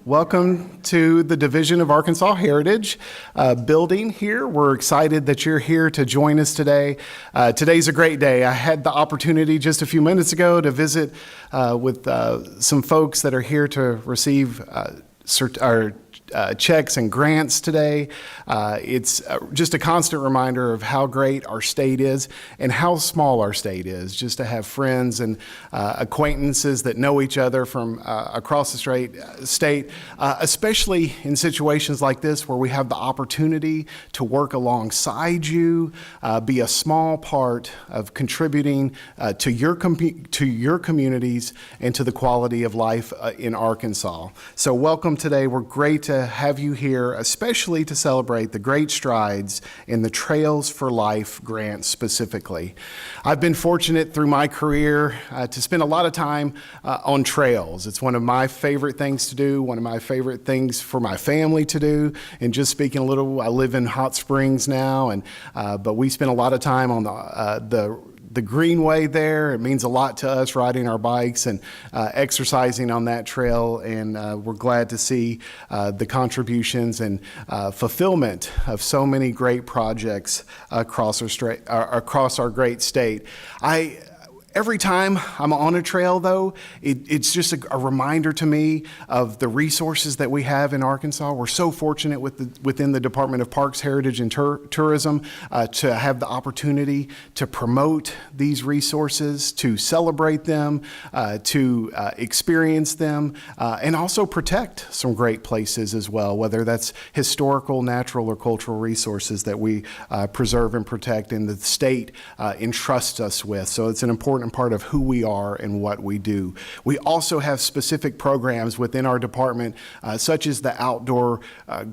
Welcome to the Division of Arkansas Heritage building here. We're excited that you're here to join us today. Today's a great day. I had the opportunity just a few minutes ago to visit with some folks that are here to receive checks and grants today. It's just a constant reminder of how great our state is and how small our state is, just to have friends and acquaintances that know each other from across the state, especially in situations like this where we have the opportunity to work alongside you, be a small part of contributing to your communities and to the quality of life in Arkansas. So welcome today. We're great to have you here, especially to celebrate the great strides in the Trails for Life grant specifically. I've been fortunate through my career to spend a lot of time on trails. It's one of my favorite things to do, one of my favorite things for my family to do. And just speaking a little, I live in Hot Springs now, and but we spend a lot of time on the greenway there. It means a lot to us, riding our bikes and exercising on that trail, and we're glad to see the contributions and fulfillment of so many great projects across our great state. Every time I'm on a trail, though, it's just a reminder to me of the resources that we have in Arkansas. We're so fortunate within the Department of Parks, Heritage, and Tourism to have the opportunity to promote these resources, to celebrate them, to experience them, and also protect some great places as well, whether that's historical, natural, or cultural resources that we preserve and protect and the state entrusts us with. So it's an important part of who we are and what we do. We also have specific programs within our department, such as the Outdoor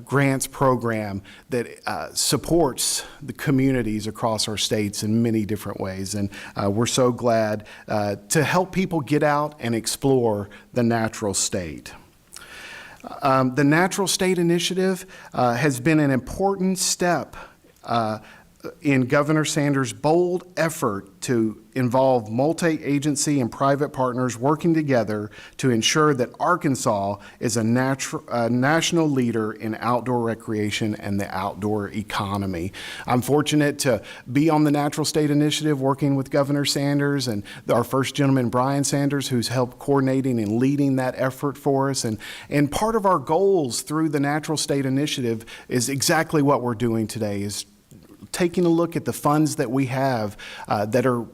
Grants Program that supports the communities across our states in many different ways. And we're so glad to help people get out and explore the natural state. The Natural State Initiative has been an important step in Governor Sanders' bold effort to involve multi-agency and private partners working together to ensure that Arkansas is a national leader in outdoor recreation and the outdoor economy. I'm fortunate to be on the Natural State Initiative working with Governor Sanders and our first gentleman, Brian Sanders, who's helped coordinating and leading that effort for us. And part of our goals through the Natural State Initiative is exactly what we're doing today, is taking a look at the funds that we have that are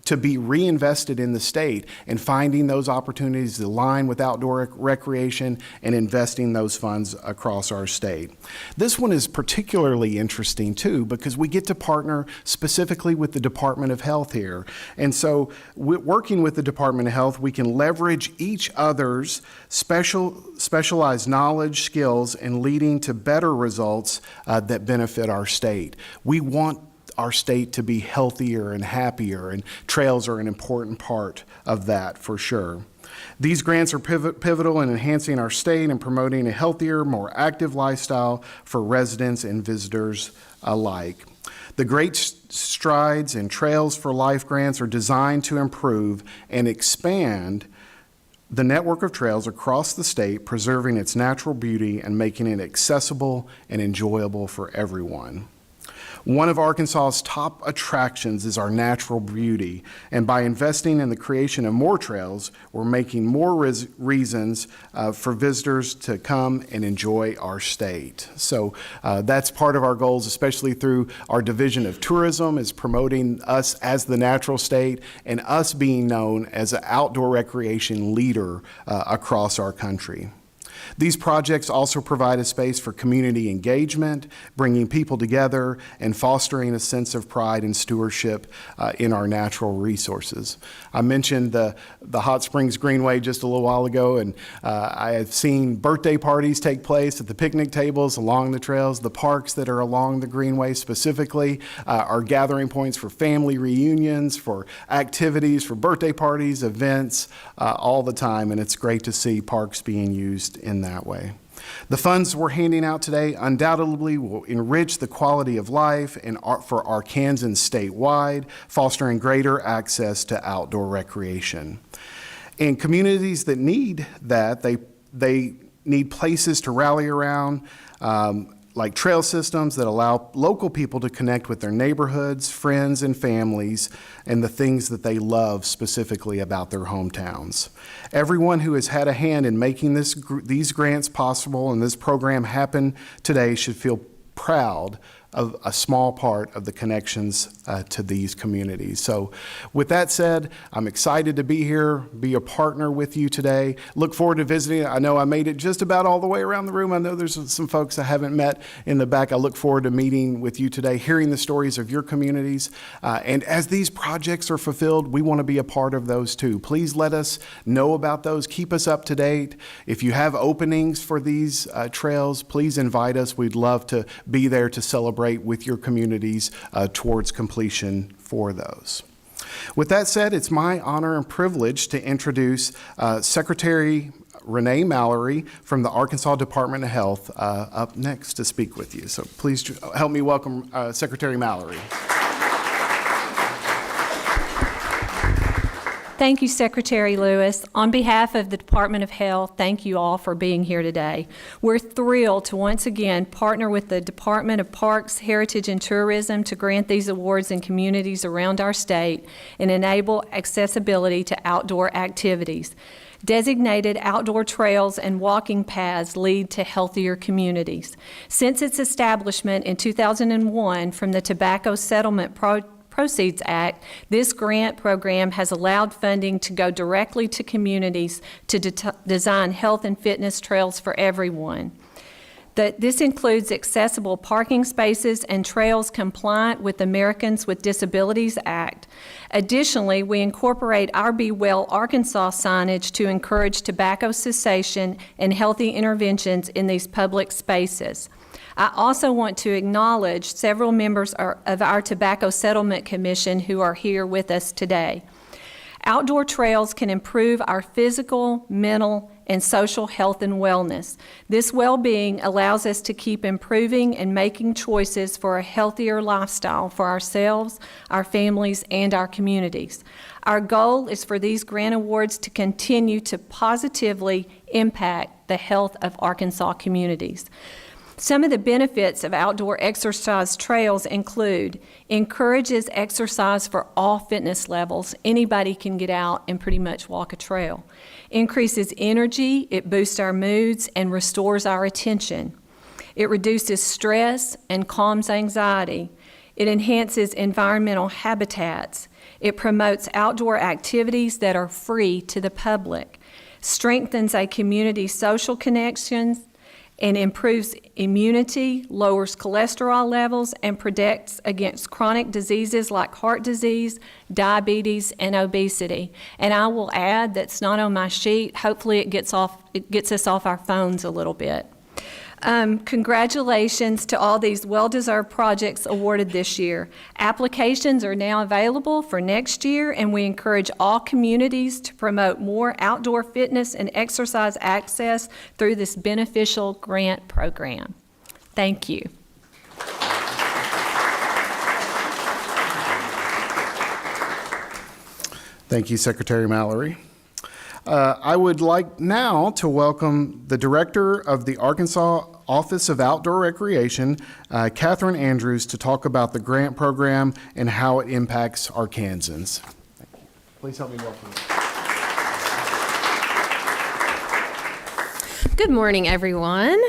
to be reinvested in the state and finding those opportunities to align with outdoor recreation and investing those funds across our state. This one is particularly interesting too because we get to partner specifically with the Department of Health here. And so working with the Department of Health, we can leverage each other's specialized knowledge, skills, and leading to better results that benefit our state. We want our state to be healthier and happier, and trails are an important part of that for sure. These grants are pivotal in enhancing our state and promoting a healthier, more active lifestyle for residents and visitors alike. The Great Strides and Trails for Life grants are designed to improve and expand the network of trails across the state, preserving its natural beauty and making it accessible and enjoyable for everyone. One of Arkansas's top attractions is our natural beauty, and by investing in the creation of more trails, we're making more reasons for visitors to come and enjoy our state. So that's part of our goals, especially through our Division of Tourism, is promoting us as the natural state and us being known as an outdoor recreation leader across our country. These projects also provide a space for community engagement, bringing people together and fostering a sense of pride and stewardship in our natural resources. I mentioned the Hot Springs Greenway just a little while ago, and I have seen birthday parties take place at the picnic tables along the trails. The parks that are along the Greenway specifically are gathering points for family reunions, for activities, for birthday parties, events, all the time, and it's great to see parks being used in that way. The funds we're handing out today undoubtedly will enrich the quality of life for Arkansans statewide, fostering greater access to outdoor recreation. And communities that need that, they need places to rally around, like trail systems that allow local people to connect with their neighborhoods, friends, and families, and the things that they love specifically about their hometowns. Everyone who has had a hand in making these grants possible and this program happen today should feel proud of a small part of the connections to these communities. So with that said, I'm excited to be here, be a partner with you today. Look forward to visiting. I know I made it just about all the way around the room. I know there's some folks I haven't met in the back. I look forward to meeting with you today, hearing the stories of your communities. And as these projects are fulfilled, we want to be a part of those too. Please let us know about those. Keep us up to date. If you have openings for these trails, please invite us. We'd love to be there to celebrate with your communities towards completion for those. With that said, it's my honor and privilege to introduce Secretary Renee Mallory from the Arkansas Department of Health up next to speak with you. So please help me welcome Secretary Mallory. Thank you, Secretary Lewis. On behalf of the Department of Health, thank you all for being here today. We're thrilled to once again partner with the Department of Parks, Heritage, and Tourism to grant these awards in communities around our state and enable accessibility to outdoor activities. Designated outdoor trails and walking paths lead to healthier communities. Since its establishment in 2001 from the Tobacco Settlement Proceeds Act, this grant program has allowed funding to go directly to communities to design health and fitness trails for everyone. This includes accessible parking spaces and trails compliant with the Americans with Disabilities Act. Additionally, we incorporate our Be Well Arkansas signage to encourage tobacco cessation and healthy interventions in these public spaces. I also want to acknowledge several members of our Tobacco Settlement Commission who are here with us today. Outdoor trails can improve our physical, mental, and social health and wellness. This well-being allows us to keep improving and making choices for a healthier lifestyle for ourselves, our families, and our communities. Our goal is for these grant awards to continue to positively impact the health of Arkansas communities. Some of the benefits of outdoor exercise trails include encourages exercise for all fitness levels. Anybody can get out and pretty much walk a trail. Increases energy, it boosts our moods, and restores our attention. It reduces stress and calms anxiety. It enhances environmental habitats. It promotes outdoor activities that are free to the public. Strengthens a community's social connections, and improves immunity, lowers cholesterol levels, and protects against chronic diseases like heart disease, diabetes, and obesity. And I will add, that's not on my sheet, hopefully it gets us off our phones a little bit. Congratulations to all these well-deserved projects awarded this year. Applications are now available for next year, and we encourage all communities to promote more outdoor fitness and exercise access through this beneficial grant program. Thank you. Thank you, Secretary Mallory. I would like now to welcome the Director of the Arkansas Office of Outdoor Recreation, Catherine Andrews, to talk about the grant program and how it impacts Arkansans. Thank you. Please help me welcome you. Good morning, everyone.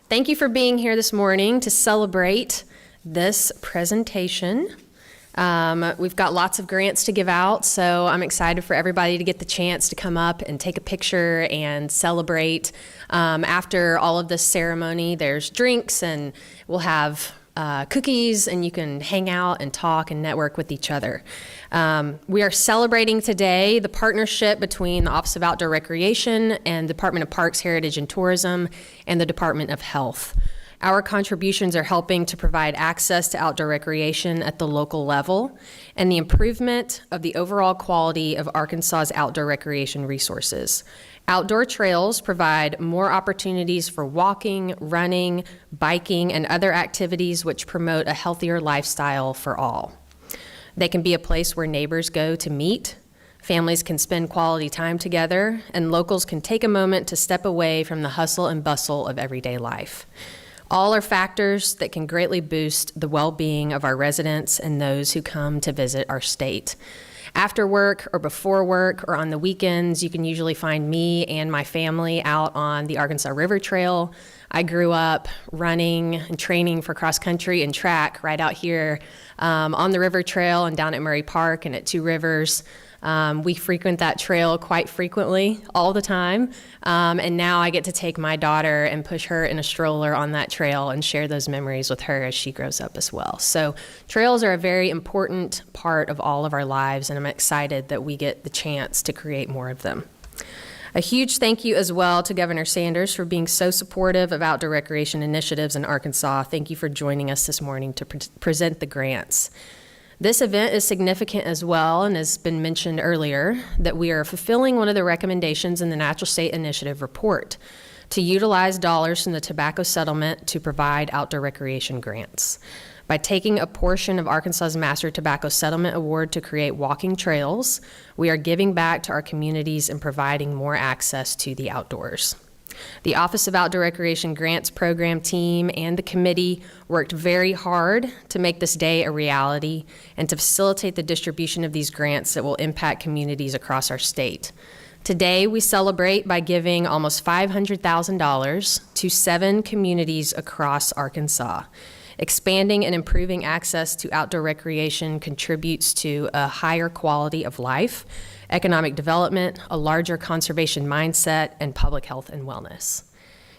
Thank you for being here this morning to celebrate this presentation. We've got lots of grants to give out, so I'm excited for everybody to get the chance to come up and take a picture and celebrate. After all of this ceremony, there's drinks, and we'll have cookies, and you can hang out and talk and network with each other. We are celebrating today the partnership between the Office of Outdoor Recreation and Department of Parks, Heritage, and Tourism and the Department of Health. Our contributions are helping to provide access to outdoor recreation at the local level and the improvement of the overall quality of Arkansas's outdoor recreation resources. Outdoor trails provide more opportunities for walking, running, biking, and other activities which promote a healthier lifestyle for all. They can be a place where neighbors go to meet, Families can spend quality time together, and locals can take a moment to step away from the hustle and bustle of everyday life. All are factors that can greatly boost the well-being of our residents and those who come to visit our state. After work or before work or on the weekends, you can usually find me and my family out on the Arkansas River Trail. I grew up running and training for cross country and track right out here on the River Trail and down at Murray Park and at Two Rivers. We frequent that trail quite frequently, all the time, and now I get to take my daughter and push her in a stroller on that trail and share those memories with her as she grows up as well. So trails are a very important part of all of our lives, and I'm excited that we get the chance to create more of them. A huge thank you as well to Governor Sanders for being so supportive of outdoor recreation initiatives in Arkansas. Thank you for joining us this morning to present the grants. This event is significant as well, and has been mentioned earlier, that we are fulfilling one of the recommendations in the Natural State Initiative report to utilize dollars from the tobacco settlement to provide outdoor recreation grants. By taking a portion of Arkansas's Master Tobacco Settlement Award to create walking trails, we are giving back to our communities and providing more access to the outdoors. The Office of Outdoor Recreation Grants program team and the committee worked very hard to make this day a reality and to facilitate the distribution of these grants that will impact communities across our state. Today, we celebrate by giving almost $500,000 to 7 communities across Arkansas. Expanding and improving access to outdoor recreation contributes to a higher quality of life, economic development, a larger conservation mindset, and public health and wellness.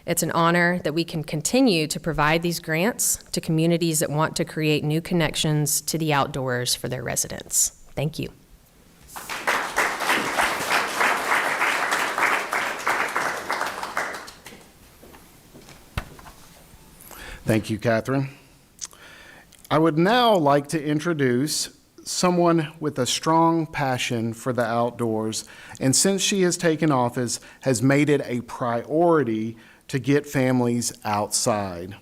It's an honor that we can continue to provide these grants to communities that want to create new connections to the outdoors for their residents. Thank you. Thank you, Catherine. I would now like to introduce someone with a strong passion for the outdoors, and since she has taken office, has made it a priority to get families outside.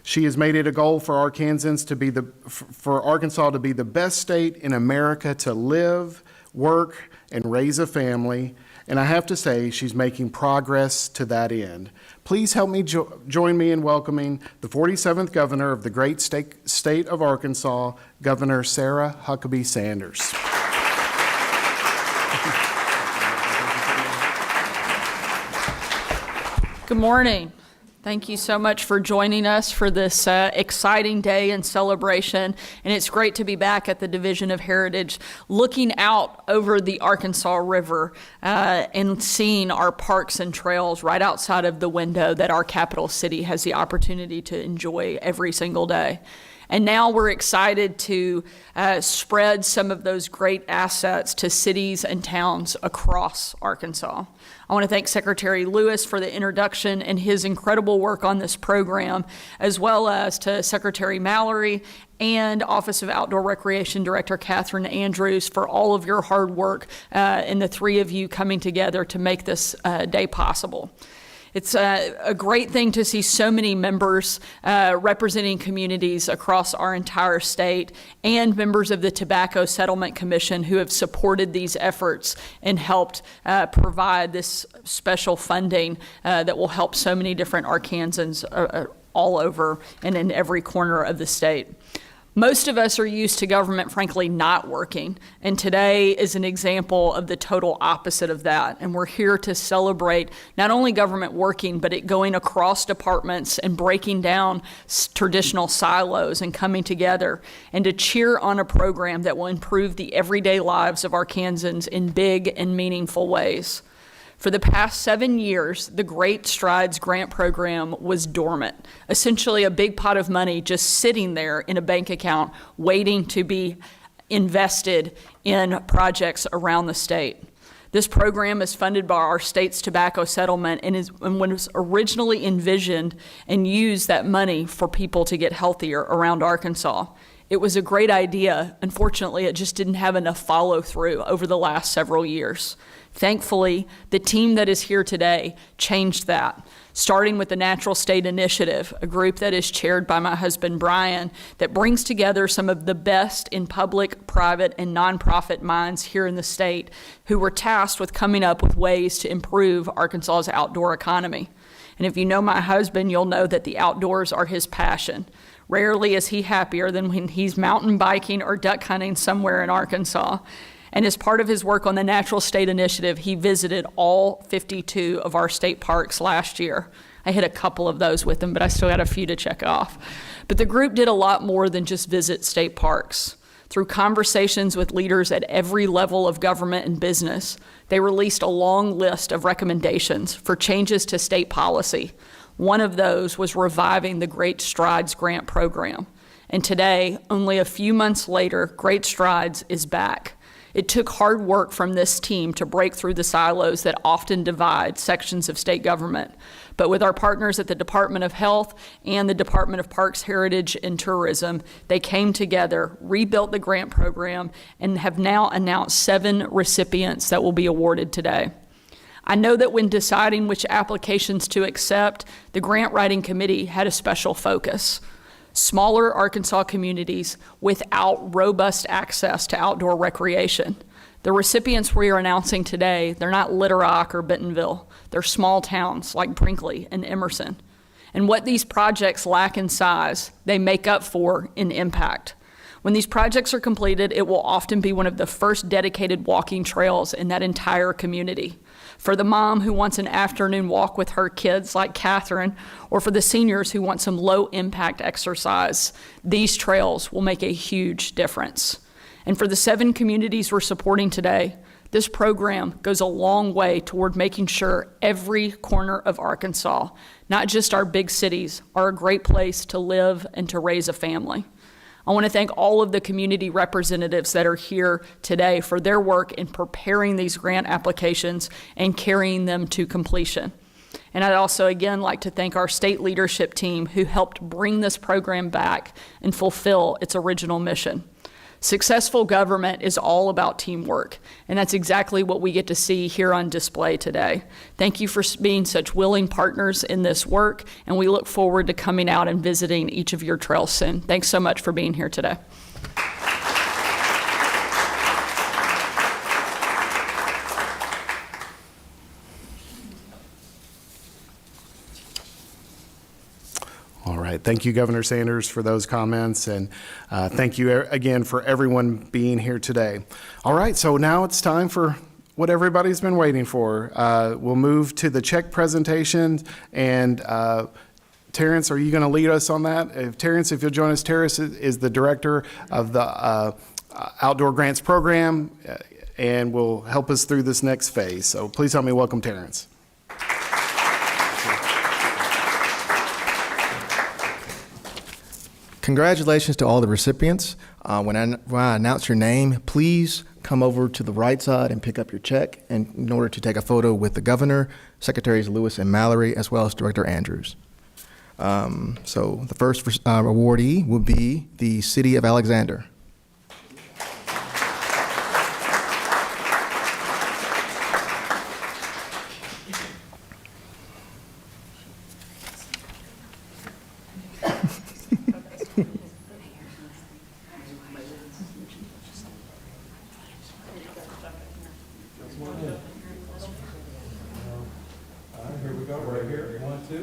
She has made it a goal for Arkansans to be for Arkansas to be the best state in America to live, work, and raise a family. And I have to say, she's making progress to that end. Please help me join me in welcoming the 47th governor of the great state of Arkansas, Governor Sarah Huckabee Sanders. Good morning. Thank you so much for joining us for this exciting day and celebration. And it's great to be back at the Division of Heritage, looking out over the Arkansas River and seeing our parks and trails right outside of the window that our capital city has the opportunity to enjoy every single day. And now we're excited to spread some of those great assets to cities and towns across Arkansas. I want to thank Secretary Lewis for the introduction and his incredible work on this program, as well as to Secretary Mallory and Office of Outdoor Recreation Director Catherine Andrews for all of your hard work and the three of you coming together to make this day possible. It's a great thing to see so many members representing communities across our entire state and members of the Tobacco Settlement Commission who have supported these efforts and helped provide this special funding that will help so many different Arkansans all over and in every corner of the state. Most of us are used to government, frankly, not working, and today is an example of the total opposite of that. And we're here to celebrate not only government working, but it going across departments and breaking down traditional silos and coming together, and to cheer on a program that will improve the everyday lives of Arkansans in big and meaningful ways. For the past 7 years, the Great Strides grant program was dormant, essentially a big pot of money just sitting there in a bank account waiting to be invested in projects around the state. This program is funded by our state's tobacco settlement and was originally envisioned and used that money for people to get healthier around Arkansas. It was a great idea. Unfortunately, it just didn't have enough follow through over the last several years. Thankfully, the team that is here today changed that. starting with the Natural State Initiative, a group that is chaired by my husband, Brian, that brings together some of the best in public, private, and nonprofit minds here in the state who were tasked with coming up with ways to improve Arkansas's outdoor economy. And if you know my husband, you'll know that the outdoors are his passion. Rarely is he happier than when he's mountain biking or duck hunting somewhere in Arkansas. And as part of his work on the Natural State Initiative, he visited all 52 of our state parks last year. I hit a couple of those with him, but I still got a few to check off. But the group did a lot more than just visit state parks. Through conversations with leaders at every level of government and business, they released a long list of recommendations for changes to state policy. One of those was reviving the Great Strides grant program. And today, only a few months later, Great Strides is back. It took hard work from this team to break through the silos that often divide sections of state government. But with our partners at the Department of Health and the Department of Parks, Heritage, and Tourism, they came together, rebuilt the grant program, and have now announced 7 recipients that will be awarded today. I know that when deciding which applications to accept, the grant writing committee had a special focus. Smaller Arkansas communities without robust access to outdoor recreation. The recipients we are announcing today, they're not Little Rock or Bentonville. They're small towns like Brinkley and Emerson. And what these projects lack in size, they make up for in impact. When these projects are completed, it will often be one of the first dedicated walking trails in that entire community. For the mom who wants an afternoon walk with her kids like Catherine, or for the seniors who want some low-impact exercise, these trails will make a huge difference. And for the 7 communities we're supporting today, this program goes a long way toward making sure every corner of Arkansas, not just our big cities, are a great place to live and to raise a family. I want to thank all of the community representatives that are here today for their work in preparing these grant applications and carrying them to completion. And I'd also, again, like to thank our state leadership team who helped bring this program back and fulfill its original mission. Successful government is all about teamwork, and that's exactly what we get to see here on display today. Thank you for being such willing partners in this work, and we look forward to coming out and visiting each of your trails soon. Thanks so much for being here today. All right. Thank you, Governor Sanders, for those comments, and thank you again for everyone being here today. All right, so now it's time for what everybody's been waiting for. We'll move to the check presentation, and Terrence, are you going to lead us on that? Terrence, if you'll join us. Terrence is the director of the Outdoor Grants Program, and will help us through this next phase. So please help me welcome Terrence. Congratulations to all the recipients. When I announce your name, please come over to the right side and pick up your check in order to take a photo with the governor, Secretaries Lewis and Mallory, as well as Director Andrews. So the first awardee will be the City of Alexander. Here we go, right here. 1, 2.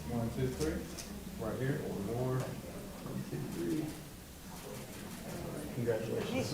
1, 2, 3. Right here. One more. 1, 2, 3. Congratulations.